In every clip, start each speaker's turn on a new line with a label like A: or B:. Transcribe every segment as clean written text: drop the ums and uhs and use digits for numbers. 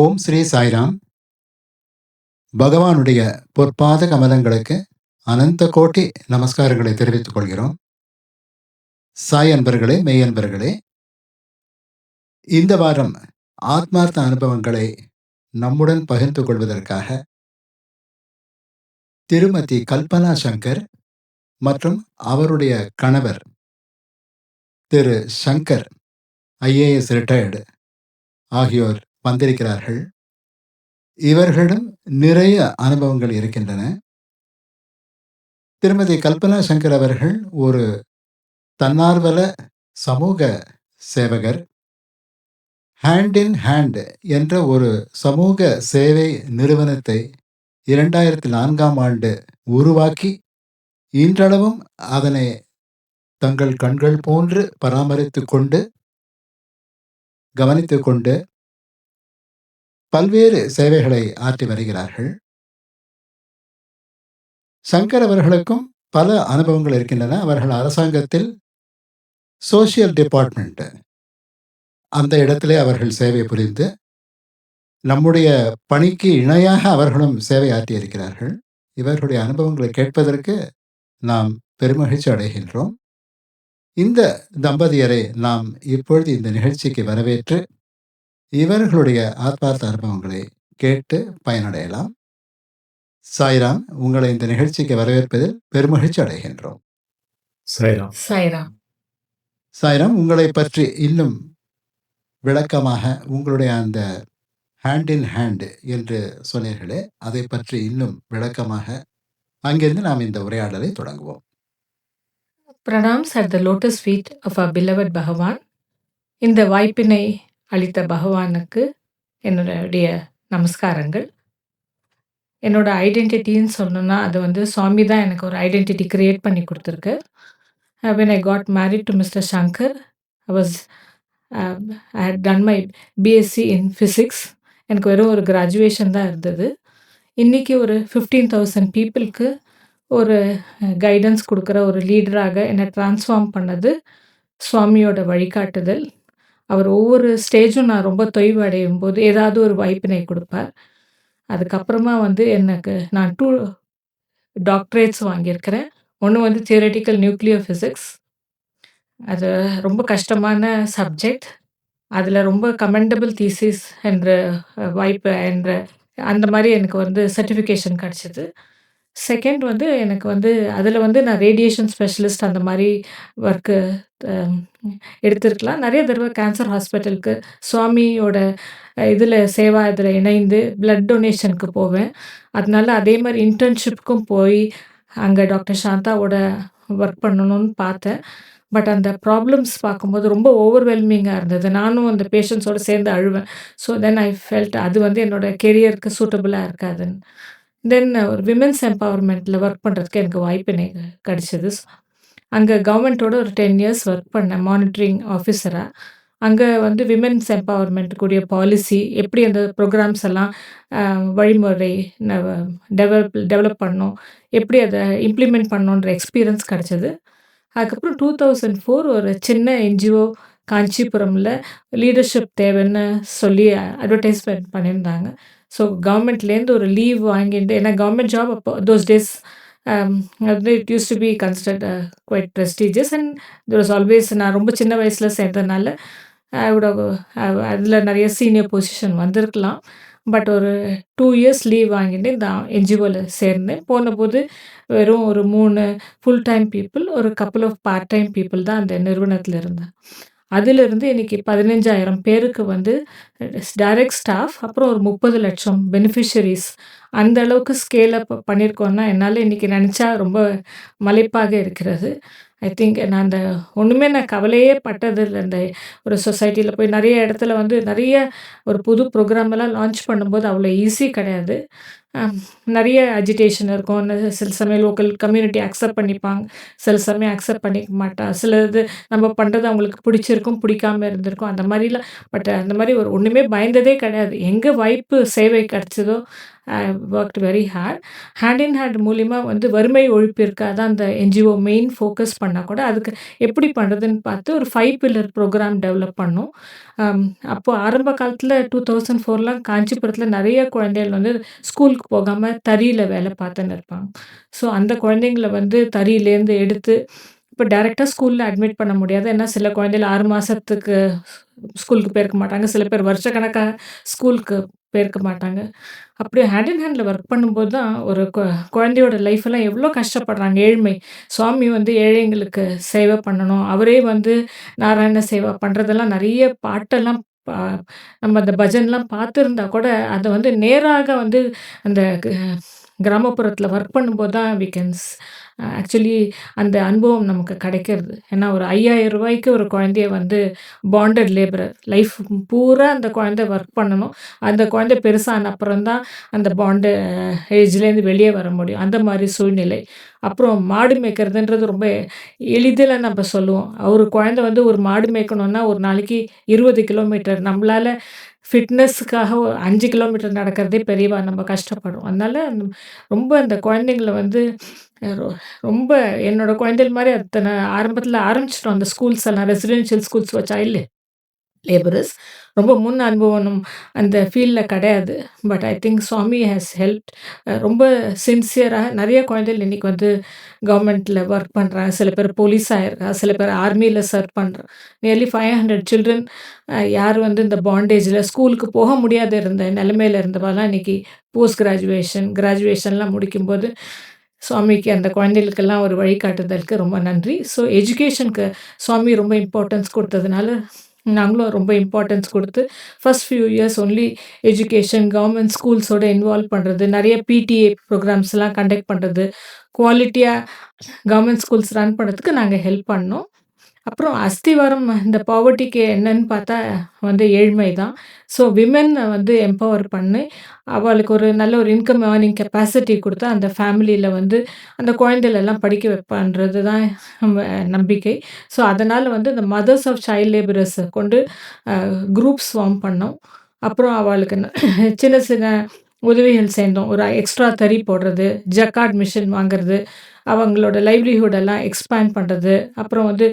A: ஓம் ஸ்ரீ சாய்ராம். பகவானுடைய பொற்பாத கமலங்களுக்கு அனந்த கோட்டி நமஸ்காரங்களை தெரிவித்துக் கொள்கிறோம். சாய் அன்பர்களே, மெய் அன்பர்களே, இந்த வாரம் ஆத்மார்த்த அனுபவங்களை நம்முடன் பகிர்ந்து கொள்வதற்காக திருமதி கல்பனா சங்கர் மற்றும் அவருடைய கணவர் திரு சங்கர் IAS ரிட்டையர்டு ஆகியோர் வந்திருக்கிறார்கள். இவர்களிடம் நிறைய அனுபவங்கள் இருக்கின்றன. திருமதி கல்பனா சங்கர் அவர்கள் ஒரு தன்னார்வல சமூக சேவகர். ஹேண்ட் இன் ஹேண்ட் என்ற ஒரு சமூக சேவை நிறுவனத்தை 2004ஆம் ஆண்டு உருவாக்கி இன்றளவும் அதனை தங்கள் கண்கள் போன்று பராமரித்துக் கொண்டு கவனித்துக் கொண்டு பல்வேறு சேவைகளை ஆற்றி வருகிறார்கள். சங்கர் அவர்களுக்கும் பல அனுபவங்கள் இருக்கின்றன. அவர்கள் அரசாங்கத்தில் சோசியல் டிபார்ட்மெண்ட் அந்த இடத்திலே அவர்கள் சேவை புரிந்து நம்முடைய பணிக்கு இணையாக அவர்களும் சேவை ஆற்றியிருக்கிறார்கள். இவர்களுடைய அனுபவங்களை கேட்பதற்கு நாம் பெருமகிழ்ச்சி அடைகின்றோம். இந்த தம்பதியரை நாம் இப்பொழுது இந்த நிகழ்ச்சிக்கு வரவேற்று இவர்களுடைய ஆத்மார்த்த அனுபவங்களை கேட்டு பயனடையலாம். சாய்ராம், உங்களை இந்த நிகழ்ச்சிக்கு வரவேற்பதில் பெருமகிழ்ச்சி அடைகின்றோம்.
B: சாய்ராம்.
C: சாய்ராம்.
A: சாய்ராம், உங்களை பற்றி இன்னும் விளக்கமாக உங்களுடைய அந்த ஹேண்ட் இன் ஹேண்ட் என்று சொன்னீர்களே, அதை பற்றி இன்னும் விளக்கமாக அங்கிருந்து நாம் இந்த உரையாடலை தொடங்குவோம்.
C: Pranams at the lotus feet of our beloved Bhagavan. இந்த வாய்ப்பினை அளித்த பகவானுக்கு என்னுடைய நமஸ்காரங்கள். என்னோட ஐடென்டிட்டின்னு சொல்லணும்னா அது வந்து சுவாமி தான் எனக்கு ஒரு ஐடென்டிட்டி கிரியேட் பண்ணி கொடுத்துருக்கு. When I got married to Mr. Shankar, I had done my BSc in physics. எனக்கு வெறும் ஒரு கிராஜுவேஷன் தான் இருந்தது. இன்றைக்கி ஒரு 15,000 பீப்புளுக்கு ஒரு கைடன்ஸ் கொடுக்குற ஒரு லீடராக என்னை ட்ரான்ஸ்ஃபார்ம் பண்ணது சுவாமியோட வழிகாட்டுதல். அவர் ஒவ்வொரு ஸ்டேஜும் நான் ரொம்ப தொய்வு அடையும் போது ஏதாவது ஒரு வாய்ப்பினை கொடுப்பார். அதுக்கப்புறமா வந்து நான் 2 டாக்டரேட்ஸ் வாங்கியிருக்கிறேன். ஒன்று வந்து தியரட்டிக்கல் நியூக்ளியர் ஃபிசிக்ஸ். அது ரொம்ப கஷ்டமான சப்ஜெக்ட். அதில் ரொம்ப கமெண்டபிள் தீசிஸ் என்ற வாய்ப்பு அந்த மாதிரி எனக்கு வந்து சர்டிஃபிகேஷன் கிடச்சிது. செகண்ட் வந்து எனக்கு வந்து அதில் வந்து நான் ரேடியேஷன் ஸ்பெஷலிஸ்ட் அந்த மாதிரி ஒர்க்கு எடுத்திருக்கலாம். நிறைய தடவை கேன்சர் ஹாஸ்பிட்டலுக்கு சுவாமியோட இதில் சேவா இதில் இணைந்து பிளட் டொனேஷனுக்கு போவேன். அதனால அதே மாதிரி இன்டர்ன்ஷிப்புக்கும் போய் அங்கே டாக்டர் சாந்தாவோட ஒர்க் பண்ணணும்னு பார்த்தேன். பட் அந்த ப்ராப்ளம்ஸ் பார்க்கும்போது ரொம்ப ஓவர்வெல்மிங்காக இருந்தது. நானும் அந்த பேஷண்ட்ஸோடு சேர்ந்து அழுவேன். ஸோ தென் ஐ ஃபெல்ட் அது வந்து என்னோடய கெரியருக்கு சூட்டபுளாக இருக்காதுன்னு. தென் ஒரு விமென்ஸ் எம்பவர்மெண்ட்டில் ஒர்க் பண்ணுறதுக்கு எனக்கு வாய்ப்பு கிடச்சிது. அங்கே கவர்மெண்ட்டோட ஒரு 10 இயர்ஸ் ஒர்க் பண்ணேன் மானிட்டரிங் ஆஃபீஸராக. அங்கே வந்து விமென்ஸ் எம்பவர்மெண்ட்டுக்குரிய பாலிசி எப்படி அந்த ப்ரோக்ராம்ஸ் எல்லாம் வழிமுறை டெவலப் பண்ணணும், எப்படி அதை இம்ப்ளிமெண்ட் பண்ணணுன்ற எக்ஸ்பீரியன்ஸ் கிடச்சிது. அதுக்கப்புறம் 2004 ஒரு சின்ன என்ஜிஓ காஞ்சிபுரமில் லீடர்ஷிப் தேவைன்னு சொல்லி அட்வர்டைஸ்மெண்ட் பண்ணியிருந்தாங்க. ஸோ கவர்மெண்ட்லேருந்து ஒரு லீவ் வாங்கிட்டு, ஏன்னா கவர்மெண்ட் ஜாப் அப்போ those days it used to be considered quite prestigious and there was always. நான் ரொம்ப சின்ன வயசில் சேர்ந்ததுனால அதில் நிறைய சீனியர் பொசிஷன் வந்திருக்கலாம். பட் ஒரு 2 இயர்ஸ் லீவ் வாங்கிட்டு இந்த என்ஜிஓவில் சேர்ந்தேன். போனபோது வெறும் ஒரு 3 ஃபுல் டைம் பீப்புள், ஒரு couple of part time people தான் அந்த நிறுவனத்தில் இருந்தேன். அதிலிருந்து இன்றைக்கி 15,000 பேருக்கு வந்து டைரக்ட் ஸ்டாஃப், அப்புறம் ஒரு 30 லட்சம் பெனிஃபிஷரிஸ், அந்த அளவுக்கு ஸ்கேல் அப் பண்ணியிருக்கோன்னா என்னால் இன்றைக்கி நினச்சா ரொம்ப மலைப்பாக இருக்கிறது. ஐ திங்க் நான் நான் கவலையே பட்டதில்லை. இந்த ஒரு சொசைட்டியில் போய் நிறைய இடத்துல வந்து நிறைய ஒரு புது ப்ரோக்ராமெல்லாம் லான்ச் பண்ணும்போது அவ்வளோ ஈஸி கிடையாது. நிறைய அஜிடேஷன் இருக்கும். சில சமயம் லோக்கல் கம்யூனிட்டி அக்செப்ட் பண்ணிப்பாங்க, சில சமயம் அக்செப்ட் பண்ணிக்க மாட்டாங்க. சில இது நம்ம பண்ணுறது அவங்களுக்கு பிடிச்சிருக்கும், பிடிக்காமல் இருந்திருக்கும், அந்த மாதிரிலாம். பட் அந்த மாதிரி ஒன்றுமே பயந்ததே கிடையாது. எங்கே வாய்ப்பு சேவை கிடச்சதோ worked very hard. Hand in hand மூலியமா வந்து வறுமை ஒழிப்பிற்கு அதான் அந்த என்ஜிஓ மெயின் ஃபோக்கஸ் பண்ணா கூட, அதுக்கு எப்படி பண்றதுன்னு பார்த்து ஒரு 5 பில்லர் ப்ரோகிராம் டெவலப் பண்ணோம். அம் அப்போ ஆரம்ப காலத்தில 2004லாம் காஞ்சிபுரத்தில நெறைய குழந்தைகள் வந்து ஸ்கூலுக்கு போகாம தறியில வேலை பார்த்துன்னு இருப்பாங்க. ஸோ அந்த குழந்தைங்கள வந்து தறியிலேருந்து எடுத்து இப்ப டைரக்ட்டா ஸ்கூல்ல அட்மிட் பண்ண முடியாது. ஏன்னா சில குழந்தைகள் 6 மாசத்துக்கு ஸ்கூலுக்கு போயிருக்க மாட்டாங்க. சில பேர் வருஷக்கணக்கா ஸ்கூலுக்கு போயிருக்க மாட்டாங்க. அப்படியே ஹேண்ட் இன் ஹேண்ட்ல ஒர்க் பண்ணும்போது தான் ஒரு குழந்தையோட லைஃப் எல்லாம் எவ்வளோ கஷ்டப்படுறாங்க. ஏழ்மை. சுவாமி வந்து ஏழைங்களுக்கு சேவை பண்ணணும். அவரே வந்து நாராயண சேவா பண்றதெல்லாம் நெறைய பாட்டெல்லாம் பா நம்ம அந்த பஜன்லாம் பார்த்துருந்தா கூட, அத வந்து நேராக வந்து அந்த கிராமப்புறத்தில ஒர்க் பண்ணும்போது தான் வி கேன் ஆக்சுவலி அந்த அனுபவம் நமக்கு கிடைக்கிறது. ஏன்னா ஒரு ரூ. 5000க்கு ஒரு குழந்தைய வந்து பாண்டட் லேபரர் லைஃப் பூரா அந்த குழந்தை ஒர்க் பண்ணணும். அந்த குழந்தை பெருசான அப்புறம் தான் அந்த பாண்டு ஏஜ்லேருந்து வெளியே வர முடியும். அந்த மாரி சூழ்நிலை. அப்புறம் மாடு மேய்க்கிறதுன்றது ரொம்ப எளிதில நம்ம சொல்லுவோம். ஒரு குழந்தை வந்து ஒரு மாடு மேய்க்கணும்னா ஒரு நாளைக்கு 20 கிலோமீட்டர் நம்மளால ஃபிட்னஸ்க்காக 5 கிலோமீட்டர் நடக்கிறதே பெரியவா நம்ம கஷ்டப்படுறோம். அதனால ரொம்ப அந்த குழந்தைங்கள வந்து அ ரொ ரொம்ப என்னோட குழந்தைகள் மாரி அத்தன ஆரம்பத்தில ஆரம்பிச்சுட்டோம். அந்த ஸ்கூல்ஸ் எல்லாம் residential schools for child labourers. ரொம்ப முன் அனுபவம் அந்த ஃபீல்ட்ல கிடையாது. But I think Swami has helped. ரொம்ப சின்சியரா நெறைய குழந்தைகள் இன்னைக்கு வந்து கவர்மெண்ட்ல ஒர்க் பண்றாங்க. சில பேர் போலீஸா இருக்காங்க. சில பேர் ஆர்மில சர்வ் பண்றாங்க. நியர்லி 500 சில்ட்ரன் யார் வந்து இந்த பாண்டேஜ்ல ஸ்கூலுக்கு போக முடியாத இருந்த நிலைமையில இருந்தவாலாம் இன்னைக்கு போஸ்ட் கிராஜுவேஷன், கிராஜுவேஷன்லாம் முடிக்கும்போது சுவாமிக்கு அந்த குழந்தைகளுக்கெல்லாம் ஒரு வழிகாட்டுதலுக்கு ரொம்ப நன்றி. ஸோ எஜுகேஷனுக்கு சுவாமி ரொம்ப இம்பார்ட்டன்ஸ் குடுத்ததுனால, நாங்களும் ரொம்ப இம்பார்ட்டன்ஸ் குடுத்து, first few years only education, government ஸ்கூல்ஸோட இன்வால்வ் பண்றது, நெறைய பிடிஏ ப்ரோகிராம்ஸ்லாம் கண்டக்ட் பண்றது, குவாலிட்டியா கவர்ன்மென்ட் ஸ்கூல்ஸ் ரன் பண்ணதுக்கு நாங்க ஹெல்ப் பண்ணோம். அப்புறம் அஸ்திவாரம் இந்த பாவர்ட்டிக்கு என்னன்னு பார்த்தா வந்து ஏழ்மை தான். ஸோ விமென் வந்து எம்பவர் பண்ணி, அவளுக்கு ஒரு நல்ல ஒரு இன்கம் ஏர்னிங் கெப்பாசிட்டி குடுத்தா, அந்த ஃபேமிலில வந்து அந்த குழந்தைகள எல்லாம் படிக்க வைப்பான்றது தான் நம்ம நம்பிக்கை. ஸோ அதனால வந்து இந்த மதர்ஸ் ஆஃப் சைல்ட் லேபரர்ஸ கொண்டு குரூப்ஸ் ஃபார்ம் பண்ணோம். அப்புறம் அவளுக்கு சின்ன சின்ன உதவிகள் செய்தோம். ஒரு எக்ஸ்ட்ரா தறி போடுறது, ஜக்கார்ட் மிஷின் வாங்குறது, அவங்களோட லைவ்லிஹுட் எல்லாம் எக்ஸ்பேண்ட் பண்றது. அப்புறம் வந்து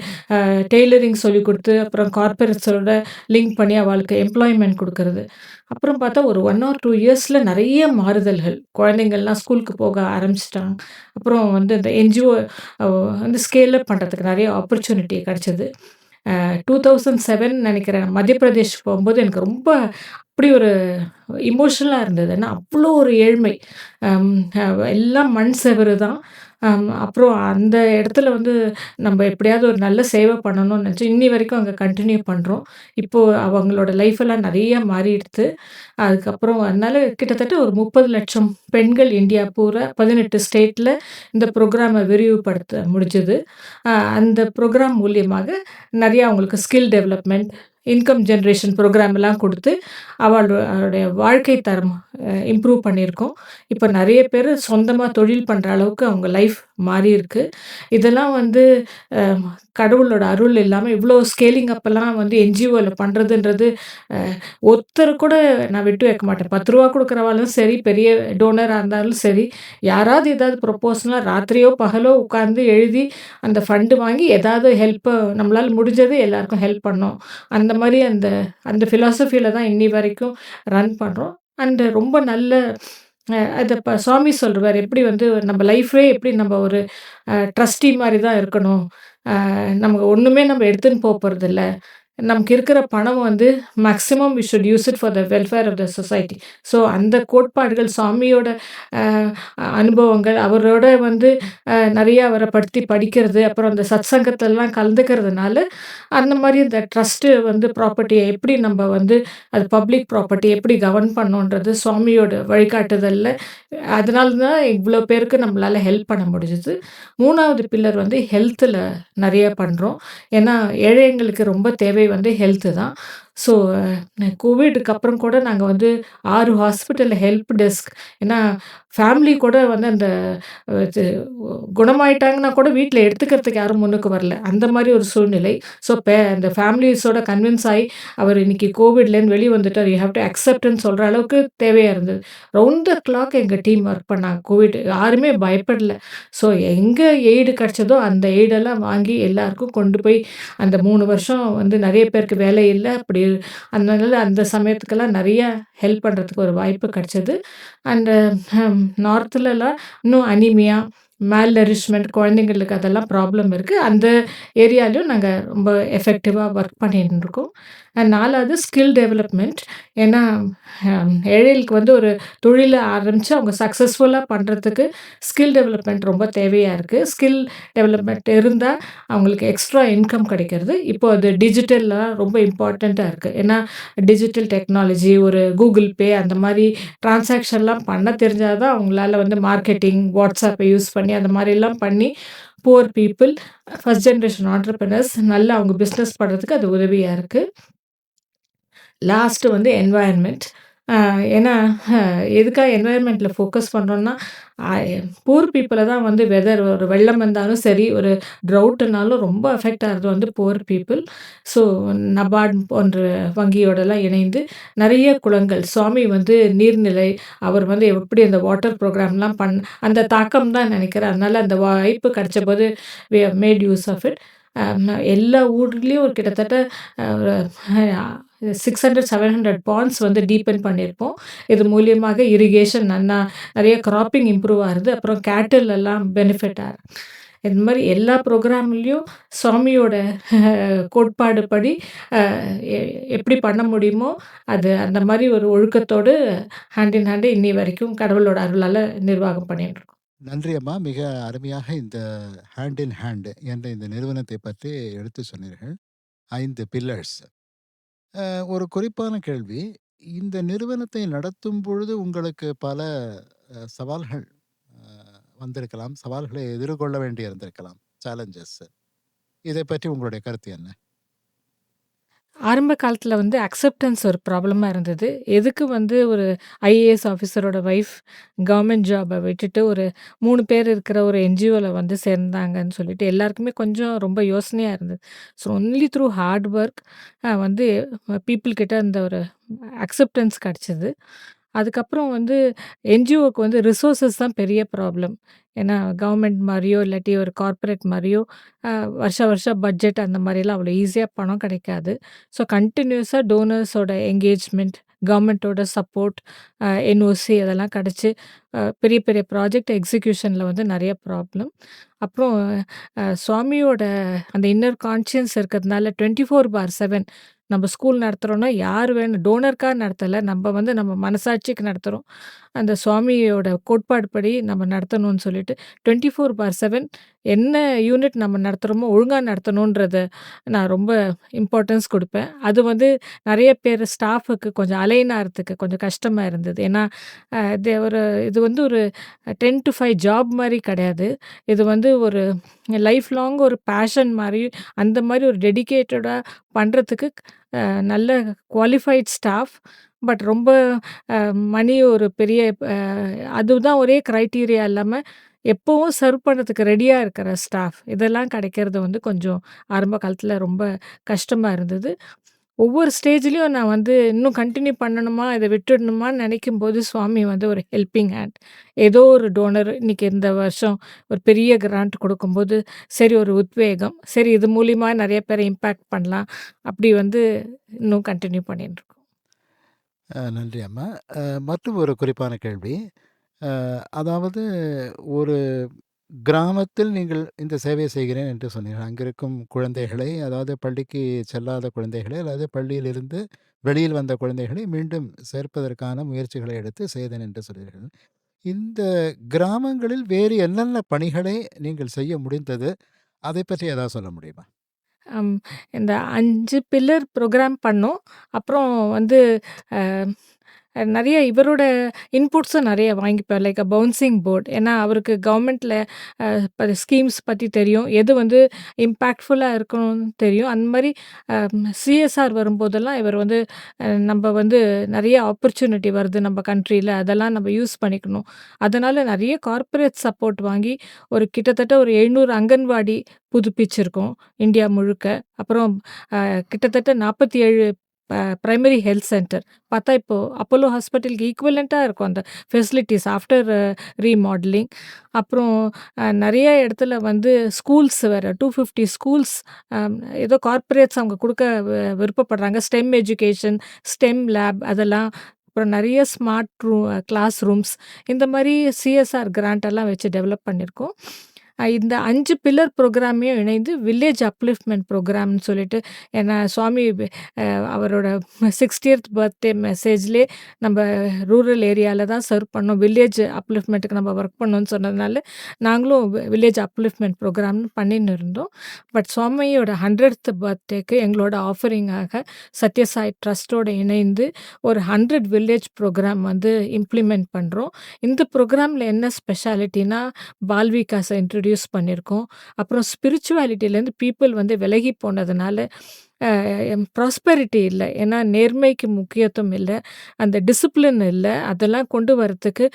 C: டெய்லரிங் சொல்லிக் குடுத்து, அப்புறம் கார்ப்பரேட்ஸோட லிங்க் பண்ணி அவளுக்கு எம்ப்ளாய்மென்ட் குடுக்கறது. அப்புறம் பார்த்தா ஒரு 1 ஆர் 2 இயர்ஸ்ல நெறைய மாறுதல்கள். குழந்தைங்கள்லாம் ஸ்கூலுக்கு போக ஆரம்பிச்சுட்டாங்க. அப்புறம் வந்து இந்த என்ஜிஓ வந்து ஸ்கேல் அப் பண்றதுக்கு நெறைய ஆப்பர்ச்சுனிட்டி கிடைச்சது. 2007 நெனைக்கிறேன். மத்திய பிரதேஷ் போம்போது எனக்கு ரொம்ப அப்படி ஒரு எமோஷனலா இருந்தது. ஏன்னா அவ்ளோ ஒரு ஏழ்மை. அம் அ எல்லாம் மண் செவுரு தான். அப்புறம் அந்த இடத்துல வந்து நம்ம எப்படியாவது ஒரு நல்ல சேவை பண்ணணும்னு நெனச்சு, இன்னி வரைக்கும் அங்க கன்டின்யூ பண்றோம். இப்போ அவங்களோட லைஃப் எல்லாம் நெறைய மாறிடுத்து. அதுக்கப்புறம் அதனால கிட்டத்தட்ட ஒரு 30,00,000 பெண்கள் இந்தியா பூரா 18 ஸ்டேட்ல இந்த புரோகிராம விரிவுபடுத்த முடிஞ்சது. அந்த புரோகிராம் மூலியமாக நெறைய அவங்களுக்கு skill development, income generation program எல்லாம் குடுத்து, அவளுடைய வாழ்க்கை தரம் இம்ப்ரூவ் பண்ணியிருக்கோம். இப்ப நெறைய பேரு சொந்தமா தொழில் பண்ற அளவுக்கு அவங்க லைஃப் மாறியிருக்கு. இதெல்லாம் வந்து அ கடவுளோட அருள் இல்லாம இவ்ளோ ஸ்கேலிங் அப் எல்லாம் வந்து என்ஜிஓல பண்றதுன்றது அ ஒருத்தர் கூட நான் விட்டு வைக்க மாட்டேன். ரூ. 10 குடுக்குறவாளும் சரி, பெரிய டோனரா இருந்தாலும் சரி, யாராவது ஏதாவது ப்ரொபோஷனலா ராத்திரியோ, பகலோ உட்கார்ந்து எழுதி அந்த ஃபண்ட் வாங்கி ஏதாவது ஹெல்ப் நம்மளால முடிஞ்சது எல்லாருக்கும் ஹெல்ப் பண்ணோம். அந்த மாரி அந்த அந்த பிலாசபில தான் இன்னி வரைக்கும் ரன் பண்றோம். அண்ட் ரொம்ப நல்ல அத சுவாமி சொல்லுவாரு. எப்படி வந்து நம்ம லைஃபே எப்படி நம்ம ஒரு ட்ரஸ்டி மாரி தான் இருக்கணும். நமக்கு ஒண்ணுமே நம்ம எடுத்துன்னு போறதில்ல. நமக்கு இருக்கிற பணம் வந்து maximum we should use it for the welfare of the society. So அந்த கோட்பாடுகள் சுவாமியோட அ அனுபவங்கள், அவரோட வந்து நெறைய அவர பத்தி படிக்கிறது, அப்புறம் அந்த சத்சங்கத்துலலாம் கலந்துக்கிறதுனால, அந்த மாரி இந்த ட்ரஸ்ட்டு வந்து ப்ராப்பர்ட்டிய எப்படி நம்ப வந்து அது பப்ளிக் ப்ராப்பர்ட்டி எப்படி கவர்ன் பண்ணணுன்றது சுவாமியோட வழிகாட்டுதல்ல, அதனால தான் இவ்ளோ பேருக்கு நம்மளால ஹெல்ப் பண்ண முடிஞ்சது. 3வது பில்லர் வந்து ஹெல்த்ல நெறைய பண்றோம். ஏன்னா, ஏழைங்களுக்கு ரொம்ப தேவை வந்து ஹெல்த்து தான். ஸோ கோவிடுக்கு அப்புறம் கூட நாங்க வந்து 6 ஹாஸ்பிட்டல்ல ஹெல்ப் டெஸ்க். ஏன்னா ஃபேமிலி கூட வந்து அந்த இது குணமாயிட்டாங்கன்னா கூட வீட்ல எடுத்துக்கிறதுக்கு யாரும் முன்னுக்கு வரல. அந்த மாரி ஒரு சூழ்நிலை. ஸோ அந்த ஃபேமிலிஸோட கன்வின்ஸ் ஆயி, அவர் இன்னைக்கு கோவிட்லேருந்து வெளிய வந்துட்டார். யூ ஹேவ் டூ அக்செப்ட்ன்னு சொல்ற அளவுக்கு தேவையா இருந்தது. ரவுண்ட் த கிளாக் எங்க டீம் ஒர்க் பண்ணாங்க. கோவிட் யாருமே பயப்படல. ஸோ எங்க எய்டு கிடைச்சதோ அந்த எய்டெல்லாம் வாங்கி எல்லாருக்கும் கொண்டு போய் அந்த 3 வருஷம் வந்து நெறைய பேருக்கு வேலை இல்ல. அப்படி அதனால அந்த சமயத்துக்கெல்லாம் நெறைய ஹெல்ப் பண்றதுக்கு ஒரு வாய்ப்பு கிடைச்சது. அண்ட் நார்த்லலாம் இன்னும் அனீமியா, மால் நரிஷ்மென்ட் குழந்தைங்களுக்கு அதெல்லாம் ப்ராப்ளம் இருக்கு. அந்த ஏரியாலயும் நாங்க ரொம்ப எஃபெக்டிவா ஒர்க் பண்ணிட்டு இருக்கோம். அண்ட் 4வது ஸ்கில் டெவலப்மென்ட். ஏன்னா ஏழைகளுக்கு வந்து ஒரு தொழில ஆரம்பிச்சு அவங்க சக்சஸ்ஃபுல்லா பண்றதுக்கு ஸ்கில் டெவலப்மென்ட் ரொம்ப தேவையா இருக்கு. ஸ்கில் டெவலப்மென்ட் இருந்தா அவங்களுக்கு எக்ஸ்ட்ரா இன்கம் கிடைக்கிறது. இப்போ அது டிஜிட்டல்ல ரொம்ப இம்பார்ட்டன்ட்டா இருக்கு. ஏன்னா டிஜிட்டல் டெக்னாலஜி ஒரு Google Pay அந்த மாரி டிரான்சாக்ஷன்லாம் பண்ண தெரிஞ்சா தான் அவங்களால வந்து மார்க்கெட்டிங், WhatsApp யூஸ் பண்ணி அந்த மாரிலாம் பண்ணி poor people, first generation entrepreneurs நல்லா அவங்க பிசினஸ் பண்றதுக்கு அது உதவியா இருக்கு. லாஸ்ட்டு வந்து என்வாயர்ன்மென்ட். அ ஏன்னா எதுக்காக என்வாயர்ன்மென்ட்ல ஃபோக்கஸ் பண்றோம்னா, அ புவர் பீப்பிள தான் வந்து வெதர் ஒரு வெள்ளம் வந்தாலும் சரி, ஒரு ட்ரவுட்னாலும் ரொம்ப அஃபெக்ட் ஆகுறது வந்து புவர் பீப்பிள். ஸோ நபார்ட் போன்ற வங்கியோடலாம் இணைந்து நெறைய குளங்கள், சுவாமி வந்து நீர்நிலை, அவர் வந்து எப்படி அந்த வாட்டர் ப்ரோகிராம்லாம் அந்த தாக்கம் தான் நெனைக்கிறேன். அதனால அந்த வாய்ப்பு கிடைச்சபோது we have made use of it. எல்லா ஊர்லயும் ஒரு கிட்டத்தட்ட ஒரு 600, 700 பாண்ட்ஸ் வந்து டீப்பன் பண்ணியிருப்போம். இது மூலியமாக இரிகேஷன் நெறைய கிராப்பிங் இம்ப்ரூவ் ஆகுது. அப்புறம் கேட்டில் எல்லாம் பெனிஃபிட் ஆகுது. இந்த மாரி எல்லா ப்ரோகிராம்லயும் சுவாமியோட கோட்பாடு படி அ எ எப்படி பண்ண முடியுமோ, அது அந்த மாரி ஒரு ஒழுக்கத்தோடு ஹேண்ட் இன் ஹேண்ட் இன்னி வரைக்கும் கடவுளோட அருளால நிர்வாகம் பண்ணிட்டு இருக்கோம்.
A: நன்றி அம்மா. மிக அருமையாக இந்த ஹேண்ட் இன் ஹேண்ட் என்ற இந்த நிறுவனத்தை பற்றி எடுத்து சொன்னீர்கள். 5 பில்லர்ஸ். ஒரு குறிப்பான கேள்வி. இந்த நிறுவனத்தை நடத்தும் பொழுது உங்களுக்கு பல சவால்கள் அ வந்திருக்கலாம். சவால்களை எதிர்கொள்ள வேண்டி இருந்திருக்கலாம். சேலஞ்சஸ். இதை பற்றி உங்களுடைய கருத்து என்ன?
C: ஆரம்ப காலத்துல வந்து அக்செப்டன்ஸ் ஒரு ப்ராப்ளமா இருந்தது. எதுக்கு வந்து ஒரு ஐஏஎஸ் ஆஃபீசரோட வைஃப் கவர்மெண்ட் ஜாப விட்டுட்டு ஒரு 3 பேர் இருக்கிற ஒரு என்ஜிஓல வந்து சேர்ந்தாங்கன்னு சொல்லிட்டு எல்லாருக்குமே கொஞ்சம் ரொம்ப யோசனையா இருந்தது. So only through hard work வந்து பீப்பிள் கிட்ட அந்த ஒரு அக்செப்டன்ஸ் கிடைச்சது. அதுக்கப்புறம் வந்து என்ஜிஓக்கு வந்து ரிசோர்ஸஸ் தான் பெரிய ப்ராப்ளம். ஏன்னா கவர்மெண்ட் மாரியோ, இல்லாட்டி ஒரு கார்ப்பரேட் மாரியோ அ வருஷம் பட்ஜெட் அந்த மாரிலாம் அவ்வளோ ஈஸியா பணம் கிடைக்காது. ஸோ கன்டினியூஸா டோனர்ஸோட என்கேஜ்மெண்ட், கவர்மெண்ட்டோட சப்போர்ட், என்ஓசி அதெல்லாம் கிடைச்சு பெரிய பெரிய ப்ராஜெக்ட் எக்ஸிக்யூஷன்ல வந்து நெறைய ப்ராப்ளம். அப்புறம் சுவாமியோட அந்த இன்னர் கான்ஷியன்ஸ் இருக்கிறதுனால 24/7 நம்ம ஸ்கூல் நடத்துறோம்னா, யார் வேணும் டோனருக்கா நடத்தல. நம்ம வந்து நம்ம மனசாட்சிக்கு நடத்துறோம். அந்த சுவாமியோட கோட்பாடுப்படி நம்ம நடத்தணும்னு சொல்லிட்டு 24/7 என்ன யூனிட் நம்ம நடத்துறோமோ ஒழுங்கா நடத்தணுன்றத நான் ரொம்ப இம்பார்ட்டன்ஸ் குடுப்பேன். அது வந்து நெறைய பேர் ஸ்டாஃப்க்கு கொஞ்சம் அலைன் ஆறதுக்கு கொஞ்சம் கஷ்டமா இருந்தது. ஏன்னா, இது வந்து ஒரு 10 டூ 5 ஜாப் மாரி கிடையாது. இது வந்து ஒரு லைஃப் லாங் ஒரு பேஷன் மாரி, அந்த மாரி ஒரு டெடிகேட்டடா பண்றதுக்கு நல்ல குவாலிஃபைட் ஸ்டாஃப். பட் ரொம்ப மணி ஒரு பெரிய அதுதான் ஒரே கிரைட்டீரியா இல்லாம, எப்பவும் சர்வ் பண்றதுக்கு ரெடியா இருக்கிற ஸ்டாஃப். இதெல்லாம் கிடைக்கிறது வந்து கொஞ்சம் ஆரம்ப காலத்துல ரொம்ப கஷ்டமா இருந்தது. ஒவ்வொரு ஸ்டேஜ்லயும் நான் வந்து இன்னும் கன்டின்யூ பண்ணணுமா? இத விட்டுடணுமான்னு நெனைக்கும்போது, சுவாமி வந்து ஒரு ஹெல்பிங் ஹேண்ட். ஏதோ ஒரு டோனர் இன்னைக்கு இந்த வருஷம் ஒரு பெரிய கிராண்ட் குடுக்கும்போது, சரி ஒரு உத்வேகம். சரி இது மூலியமா நெறைய பேர இம்பாக்ட் பண்ணலாம். அப்படி வந்து இன்னும் கன்டின்யூ பண்ணிட்டுருக்கோம்.
A: நன்றி அம்மா. மற்றும் ஒரு குறிப்பான கேள்வி. அ அதாவது ஒரு கிராமத்தில் நீங்கள் இந்த சேவை செய்கிறேன் என்று சொன்னீர்கள். அங்கிருக்கும் குழந்தைகளை, அதாவது பள்ளிக்கு செல்லாத குழந்தைகளை, அல்லது பள்ளியிலிருந்து வெளியில் வந்த குழந்தைகளை மீண்டும் சேர்ப்பதற்கான முயற்சிகளை எடுத்து செய்தேன் என்று சொன்னீர்கள். இந்த கிராமங்களில் வேறு என்னென்ன பணிகளை நீங்கள் செய்ய முடிந்தது? அதைப் பற்றி ஏதாவது சொல்ல முடியுமா?
C: அம் இந்த 5 பில்லர் ப்ரோகிராம் பண்ணோம். அப்புறம் வந்து அ நெறைய இவரோட இன்புட்ஸும் நெறைய வாங்கிப்பேன். Like bouncing board. ஏன்னா அவருக்கு கவர்மெண்ட்ல ஸ்கீம்ஸ் பத்தி தெரியும். எது வந்து இம்பேக்ட்ஃபுல்லா இருக்கணும்னு தெரியும். அந்த மாரி சிஎஸ்ஆர் வரும்போதெல்லாம் இவர் வந்து நம்ப வந்து நெறைய ஆப்பர்ச்சுனிட்டி வருது நம்ம கண்ட்ரில. அதெல்லாம் நம்ம யூஸ் பண்ணிக்கணும். அதனால நெறைய கார்ப்பரேட் சப்போர்ட் வாங்கி கிட்டத்தட்ட ஒரு 700 அங்கன்வாடி புதுப்பிச்சிருக்கோம் இந்தியா முழுக்க. அப்புறம் கிட்டத்தட்ட 47 பிரைமரி ஹெல்த் சென்டர். பார்த்தா இப்போ அப்போலோ ஹாஸ்பிட்டலுக்கு ஈக்குவலன்ட்டா இருக்கும் அந்த ஃபெசிலிட்டீஸ் ஆஃப்டர் ரீமாடலிங். அப்புறம் நெறைய இடத்துல வந்து ஸ்கூல்ஸ் வேற 250 ஸ்கூல்ஸ் ஏதோ கார்ப்பரேட்ஸ் அவங்க குடுக்க விருப்பப்படுறாங்க. ஸ்டெம் எஜுகேஷன், ஸ்டெம் லேப் அதெல்லாம். அப்புறம் நெறைய ஸ்மார்ட் கிளாஸ் ரூம்ஸ் இந்த மாரி சிஎஸ்ஆர் கிராண்ட் எல்லாம் வச்சு டெவலப் பண்ணியிருக்கோம். இந்த 5 பில்லர் ப்ரோகிராமையும் இணைந்து வில்லேஜ் அப்லிஃப்ட்மென்ட் ப்ரோகிராம்னு சொல்லிட்டு ஏன்னா சுவாமி அவரோட 60த் பர்த்டே மெசேஜ்லயே நம்ம ரூரல் ஏரியால தான் சர்வ் பண்ணோம். வில்லேஜ் அப்லிஃப்ட்மென்ட்க்கு நம்ம ஒர்க் பண்ணோம்னு சொன்னதுனால, நாங்களும் வில்லேஜ் அப்லிஃப்ட்மென்ட் ப்ரோகிராம்னு பண்ணின்னு இருந்தோம். பட் சுவாமியோட 100த் பர்த்டேக்கு எங்களோட ஆஃபரிங்காக சத்யசாய் ட்ரஸ்ட்டோட இணைந்து ஒரு 100 வில்லேஜ் ப்ரோகிராம் வந்து இம்ப்ளிமெண்ட் பண்றோம். இந்த ப்ரோகிராம்ல என்ன ஸ்பெஷாலிட்டினா, பால் விகாஸ இன்ட்ரோடியூஸ் பண்ணியிருக்கோம். அப்புறம் ஸ்பிரிச்சுவாலிட்டிலேருந்து பீப்பிள் வந்து விலகி போனதுனால ப்ராஸ்பெரிட்டி இல்ல. ஏன்னா நேர்மைக்கு முக்கியத்துவம் இல்ல. அந்த டிசிப்ளின் இல்ல. அதெல்லாம் கொண்டு வரதுக்கு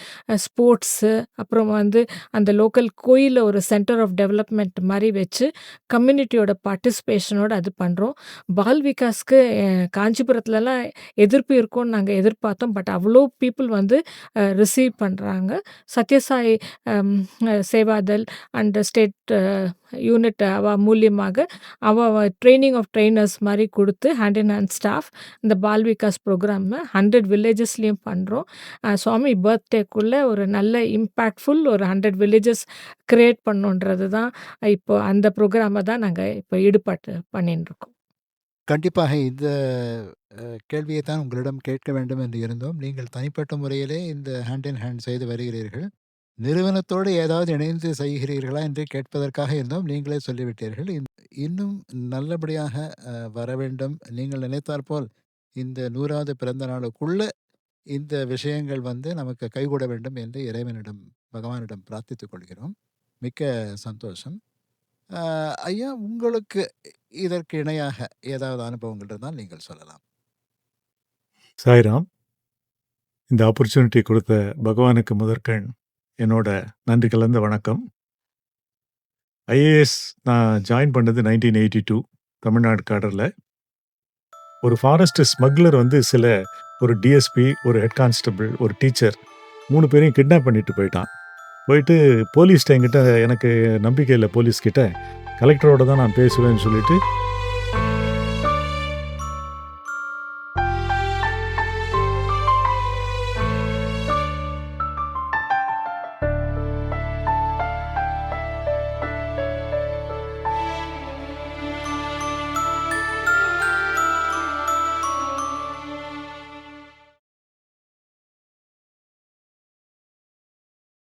C: ஸ்போர்ட்ஸு அப்புறம் வந்து அந்த லோக்கல் கோயில்ல ஒரு சென்டர் ஆஃப் டெவலப்மெண்ட் மாரி வச்சு கம்யூனிட்டியோட பார்ட்டிசிபேஷனோட அது பண்றோம். பால் விகாஸ்க்கு காஞ்சிபுரத்துலலாம் எதிர்ப்பு இருக்கும்னு நாங்க எதிர்பார்த்தோம். பட் அவ்ளோ பீப்பிள் வந்து ரிசீவ் பண்றாங்க. சத்யசாய் அம் சேவாதல் அண்ட் ஸ்டேட் யூனிட் அவ மூலியமாக ட்ரெய்னிங் ஆஃப் ட்ரெய்னர்ஸ் மாரி குடுத்து ஹேண்ட் இன் ஹேண்ட் ஸ்டாஃப் இந்த பால் விகாஸ் ப்ரோகிராம 100 வில்லேஜஸ்லயும் பண்றோம். சுவாமி பர்த்டேக்குள்ள ஒரு நல்ல இம்பேக்ட்ஃபுல் ஒரு 100 வில்லேஜஸ் கிரியேட் பண்ணணுன்றது தான் இப்போ அந்த ப்ரோகிராம தான் நாங்க இப்போ ஈடுபாட்டு பண்ணின்ருக்கோம்.
A: கண்டிப்பாக இந்த கேள்வியை தான் உங்களிடம் கேட்க வேண்டும் என்று இருந்தோம். நீங்கள் தனிப்பட்ட முறையிலே இந்த ஹேண்ட் இன் ஹேண்ட் செய்து வருகிறீர்கள். நிறுவனத்தோடு ஏதாவது இணைந்து செய்கிறீர்களா என்று கேட்பதற்காக இருந்தோம். நீங்களே சொல்லிவிட்டீர்கள். இன்னும் நல்லபடியாக வர வேண்டும். நீங்கள் நினைத்தாற்போல் இந்த 100வது பிறந்த நாளுக்குள்ள இந்த விஷயங்கள் வந்து நமக்கு கைகூட வேண்டும் என்று இறைவனிடம், பகவானிடம் பிரார்த்தித்துக் கொள்கிறோம். மிக்க சந்தோஷம். ஐயா, உங்களுக்கு இதற்கு இணையாக ஏதாவது அனுபவங்கள் இருந்தால் நீங்கள் சொல்லலாம்.
B: சாய்ராம், இந்த ஆப்பர்ச்சுனிட்டி கொடுத்த பகவானுக்கு முதற்கண் என்னோட நன்றி கலந்த வணக்கம். ஐஏஎஸ் நான் ஜாயின் பண்ணது 1982 தமிழ்நாடு காடரில். ஒரு ஃபாரஸ்ட் ஸ்மக்லர் வந்து ஒரு டிஎஸ்பி, ஒரு ஹெட் கான்ஸ்டபிள், ஒரு டீச்சர் 3 பேரையும் கிட்னாப் பண்ணிட்டு போயிட்டான். போயிட்டு போலீஸ்கிட்ட என்கிட்ட எனக்கு நம்பிக்கை இல்லை, போலீஸ்கிட்ட கலெக்டரோட தான் நான் பேசுவேன்னு சொல்லிட்டு